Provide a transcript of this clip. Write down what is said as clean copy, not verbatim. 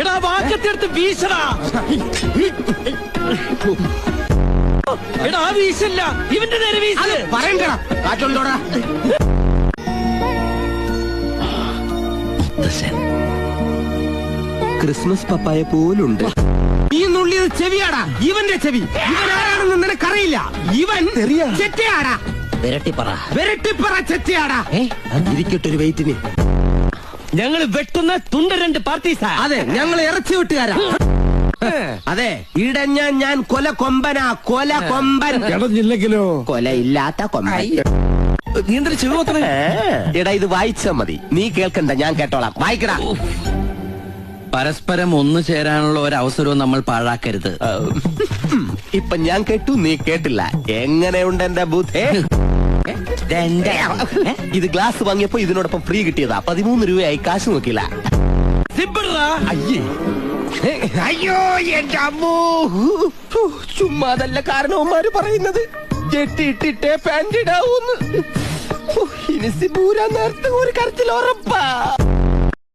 എടാ വാക്കത്തെടുത്ത് വീശടാ. എടാ വീശല്ല, ഇവന്റെ നേരെ വീശ്. പറയണ്ടടാ കാറ്റുണ്ടോടാ. ക്രിസ്മസ് പപ്പായ പോലുണ്ട്. ഈ നുള്ളിയത് ചെവിയാടാ, ഇവന്റെ ചെവി. ഇവൻ ആരാണെന്ന് നിനക്കറിയില്ല. ഇവൻ ചെറ്റയാടാ, വെരട്ടിപ്പറ ചെറ്റയാടാ. ഇരിക്കട്ടൊരു വെയിറ്റിന്. ഞങ്ങള് വെട്ടുന്ന തുണ്ട രണ്ട് പാർട്ടീസാ. അതെ, ഞങ്ങൾ ഇറച്ചി വിട്ടുകാരാ. അതെ, ഇടഞ്ഞ ഞാൻ കൊല കൊമ്പനാ, കൊല കൊമ്പൻ. ഇടഞ്ഞില്ലെങ്കിലോ? കൊലയില്ലാത്ത കൊമ്പൻ. നീ എന്തൊരു ചെവി നോക്കണേ? എടാ ഇത് വായിച്ചാ മതി, നീ കേൾക്കണ്ട, ഞാൻ കേട്ടോളാം. വായിക്കടാ. പരസ്പരം ഒന്നു ചേരാനുള്ള ഒരു അവസരവും നമ്മൾ പാഴാക്കരുത്. ഇപ്പൊ ഞാൻ കേട്ടു, നീ കേട്ടില്ല. എങ്ങനെയുണ്ട് എന്റെ ബുദ്ധേ? ഇത് ഗ്ലാസ് വാങ്ങിയപ്പോ ഇതിനോടൊപ്പം ഫ്രീ കിട്ടിയതാ. 13 രൂപയായി, കാശ് നോക്കില്ല. അയ്യോ എന്റെ അമ്മോ. ചുമ്മാതല്ല കാരണവന്മാര് പറയുന്നത്. ജെട്ടിയിട്ടിട്ടേ പാന്റ് ഇടാവൂന്ന്. ഇനി സിബൂരാൻ നേരത്തെ ഒരു കരച്ചിൽ ഉറപ്പാ.